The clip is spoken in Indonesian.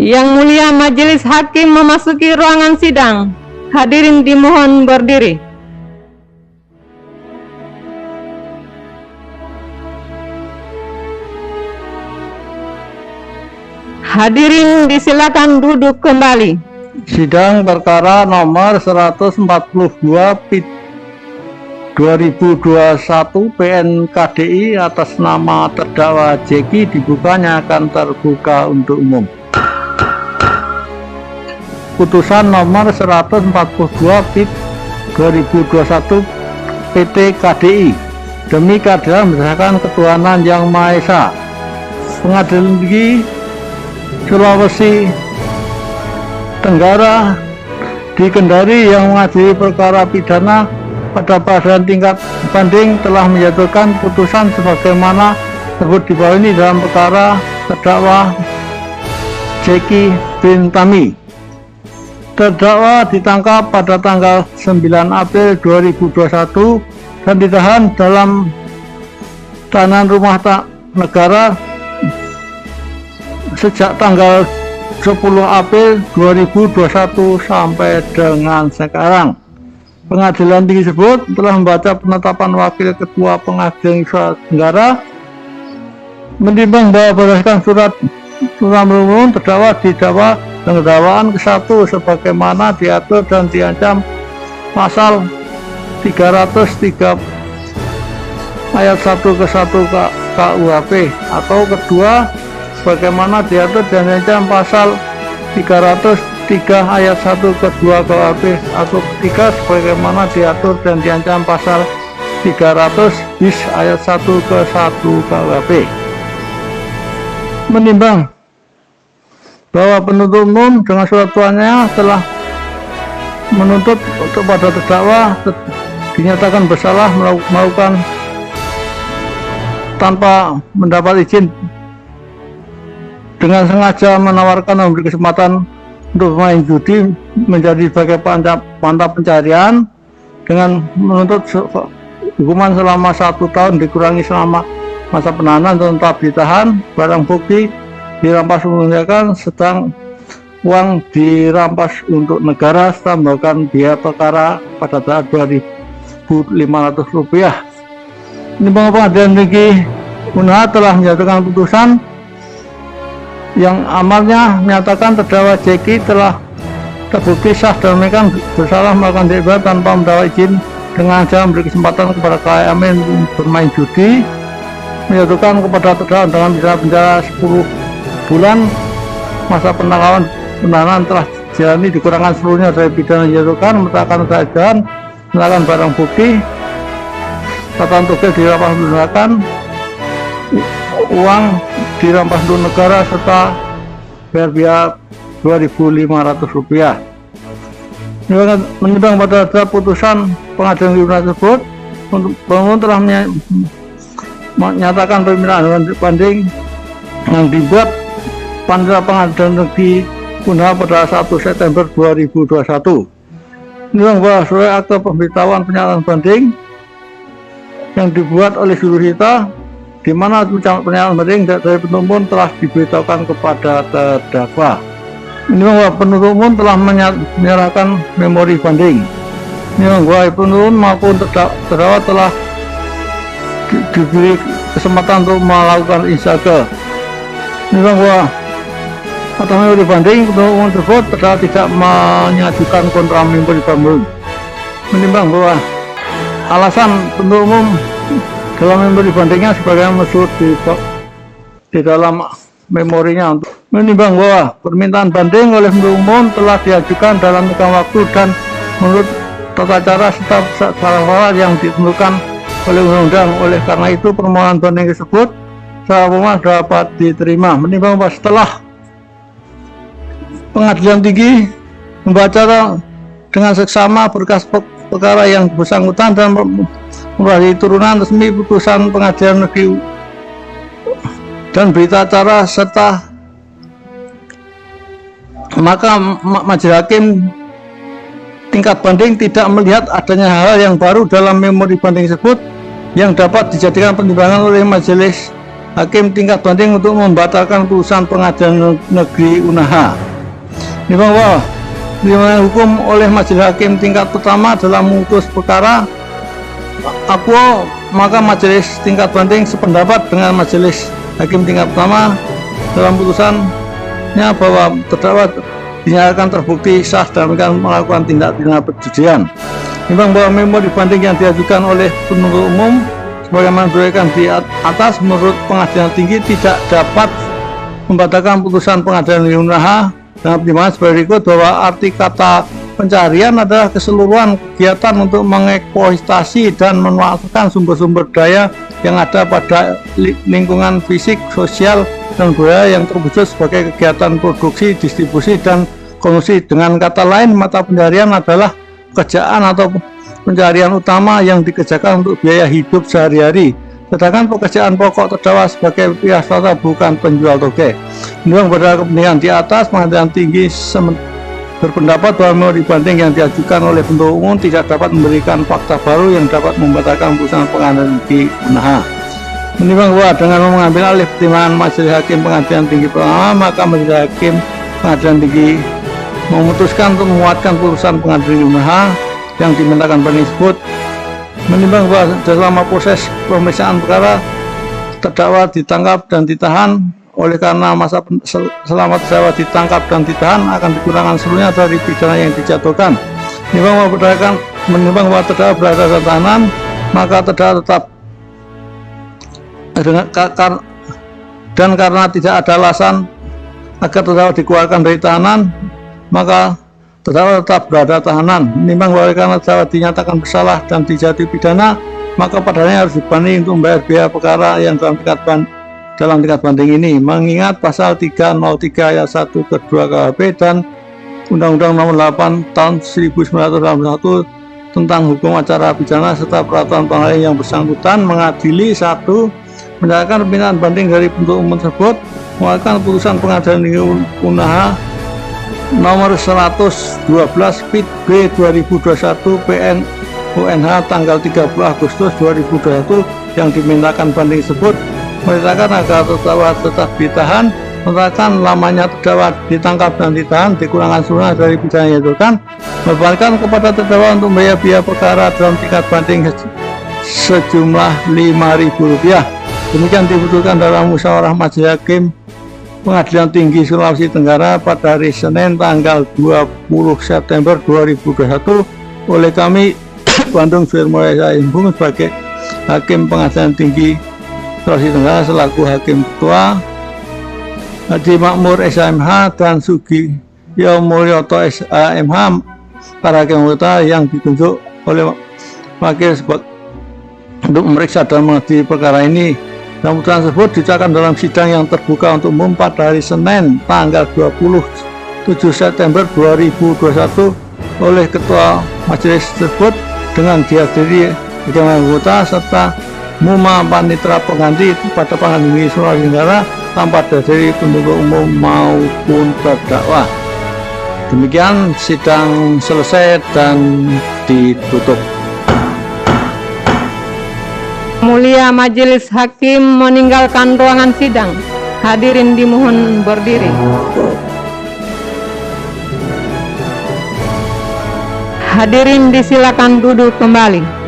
Yang Mulia Majelis Hakim memasuki ruangan sidang. Hadirin dimohon berdiri. Hadirin disilakan duduk kembali. Sidang perkara nomor 142 PIT 2021 PN/KDI atas nama terdakwa Jeki dibukanya akan terbuka untuk umum. Putusan nomor 142 PIT 2021 PT KDI demi keadilan berdasarkan ketuhanan Yang Maha Esa. Pengadilan Tinggi Sulawesi Tenggara di Kendari yang mengadili perkara pidana pada peradilan tingkat banding telah menjatuhkan putusan sebagaimana tersebut di bawah ini dalam perkara terdakwa Jeki bin Tami. Terdakwa ditangkap pada tanggal 9 April 2021 dan ditahan dalam tahanan rumah negara sejak tanggal 10 April 2021 sampai dengan sekarang. Pengadilan tinggi tersebut telah membaca penetapan Wakil Ketua Pengadilan Sulawesi Tenggara menimbang bahwa berdasarkan surat umum terdakwa didakwa dengan dakwaan ke-1 sebagaimana diatur dan diancam pasal 303 ayat 1 ke 1 KUHP, atau kedua sebagaimana diatur dan diancam pasal 303 ayat 1 ke 2 KUHP, atau ketiga sebagaimana diatur dan diancam pasal 300 bis ayat 1 ke 1 KUHP. Menimbang bahwa penuntut umum dengan surat tuannya telah menuntut kepada terdakwa dinyatakan bersalah melakukan tanpa mendapat izin dengan sengaja menawarkan memberi kesempatan untuk pemain judi menjadi sebagai mata pencarian dengan menuntut hukuman selama 1 tahun dikurangi selama masa penahanan dan tetap ditahan. Barang bukti dirampas menggunakan, sedang uang dirampas untuk negara serta melakukan biaya perkara pada tahun Rp2.500. Ini Pengadilan Tinggi Unaha telah menjatuhkan putusan yang amarnya menyatakan terdakwa Jeki telah terbukti sah dan mereka bersalah melakukan tindak tanpa mendapat izin dengan cara memberi kesempatan kepada KM bermain judi, menjatuhkan kepada terdakwa dengan pidana penjara 10 bulan. Masa penahanan telah dijalani dikurangkan seluruhnya dari pidana dijatuhkan, meletakkan keadaan, meletakkan barang bukti, tatan tugas dirampas menggunakan, uang dirampas untuk negara serta bayar biaya Rp2.500. Menimbang pada putusan pengadilan negeri tersebut, pemohon telah menyatakan permintaan banding yang dibuat pada Pengadilan Negeri Unaha pada 1 September 2021. Menimbang bahwa sesuai akte pemberitahuan pernyataan banding yang dibuat oleh jurusita, di mana pernyataan banding dari penuntut umum telah diberitahukan kepada terdakwa. Menimbang bahwa penuntut umum telah menyerahkan memori banding. Menimbang bahwa penuntut umum maupun terdakwa telah diberi kesempatan untuk melakukan insage. Menimbang bahwa atas memori banding penuntut umum tersebut terdakwa tidak menyajukan kontra memori banding. Menimbang bahwa alasan penuntut umum dalam memori bandingnya sebagaimana maksud di dalam memorinya, untuk menimbang bahwa permintaan banding oleh penuntut umum telah diajukan dalam tenggang waktu dan menurut tata cara serta syarat yang ditentukan oleh undang-undang. Oleh karena itu permohonan banding tersebut secara umum dapat diterima. Menimbang bahwa setelah Pengadilan Tinggi membaca dengan seksama berkas perkara yang bersangkutan dan melalui turunan resmi putusan Pengadilan Negeri dan berita acara, serta maka majelis hakim tingkat banding tidak melihat adanya hal yang baru dalam memori banding tersebut yang dapat dijadikan pertimbangan oleh majelis Hakim tingkat banding untuk membatalkan putusan Pengadilan Negeri Unaha. Nimbang bahwa pertimbangan hukum oleh Majelis Hakim tingkat pertama dalam memutus perkara akuo, maka Majelis tingkat banding sependapat dengan Majelis Hakim tingkat pertama dalam putusannya bahwa terdakwa dinyatakan terbukti sah dan melakukan tindak pidana perjudian. Nimbang bahwa memo dibanding yang diajukan oleh penuntut umum sebagaimana diuraikan di atas menurut Pengadilan Tinggi tidak dapat membatalkan putusan Pengadilan Negeri Unaha dengan pertimbangan sebagai berikut bahwa arti kata pencarian adalah keseluruhan kegiatan untuk mengeksploitasi dan memanfaatkan sumber-sumber daya yang ada pada lingkungan fisik, sosial, dan budaya yang terwujud sebagai kegiatan produksi, distribusi, dan konsumsi. Dengan kata lain, mata pencarian adalah pekerjaan atau pencarian utama yang dikerjakan untuk biaya hidup sehari-hari, sedangkan pekerjaan pokok terdakwa sebagai pihak swasta bukan penjual toge. Menurut pada kepentingan di atas, Pengadilan Tinggi berpendapat bahwa memo dibanding yang diajukan oleh penuntut umum tidak dapat memberikan fakta baru yang dapat membatalkan putusan Pengadilan Negeri Unaha. Menimbang bahwa dengan mengambil alih pertimbangan Majelis Hakim Pengadilan Tinggi pertama, maka Majelis Hakim Pengadilan Tinggi memutuskan untuk menguatkan putusan Pengadilan Negeri Unaha yang dimintakan banding tersebut. Menimbang bahwa selama proses pemeriksaan perkara terdakwa ditangkap dan ditahan, oleh karena masa selama terdakwa ditangkap dan ditahan akan dikurangkan seluruhnya dari pidana yang dijatuhkan. Menimbang bahwa terdakwa berada dalam tahanan, maka terdakwa tetap dan karena tidak ada alasan agar terdakwa dikeluarkan dari tahanan, maka terdakwa tetap berada tahanan. Menimbang bahwa karena terdakwa dinyatakan bersalah dan dijatuhi pidana, maka padanya harus dibanding untuk membayar biaya perkara yang dalam tingkat banding ini, mengingat pasal 303 ayat 1 ke 2 KUHP dan Undang-Undang Nomor 8 Tahun 1981 tentang hukum acara pidana serta peraturan pengadilan yang bersangkutan mengadili satu, menyatakan permintaan banding dari penuntut umum tersebut, mengeluarkan putusan Pengadilan Negeri Unaha nomor 112 PIT B 2021 PN UNH tanggal 30 Agustus 2021 yang dimintakan banding tersebut, menyatakan agar terdakwa tetap ditahan, menyatakan lamanya terdakwa ditangkap dan ditahan dikurangkan seluruhnya dari pidana yang dijatuhkan, membebankan kepada terdakwa untuk membayar biaya perkara dalam tingkat banding sejumlah Rp5.000. Demikian diputuskan dalam musyawarah Majelis Hakim Pengadilan Tinggi Sulawesi Tenggara pada hari Senin tanggal 20 September 2021 oleh kami Bandung Firmoya Saimbung sebagai Hakim Pengadilan Tinggi Sulawesi Tenggara selaku Hakim Ketua, Haji Makmur SMH dan Sugi Mulyoto SMH para Hakim Ketua yang ditunjuk oleh wakil untuk memeriksa dan mengadili perkara ini. Dan putusan tersebut diucapkan dalam sidang yang terbuka untuk umum pada hari Senin tanggal 27 September 2021 oleh Ketua Majelis tersebut dengan dihadiri Hakim Anggota serta Muma Panitera Pengganti pada Pengadilan Negeri Sulawesi Tenggara tanpa dihadiri penuntut umum maupun terdakwa. Demikian sidang selesai dan ditutup. Mulia Majelis Hakim meninggalkan ruangan sidang. Hadirin dimohon berdiri. Hadirin disilakan duduk kembali.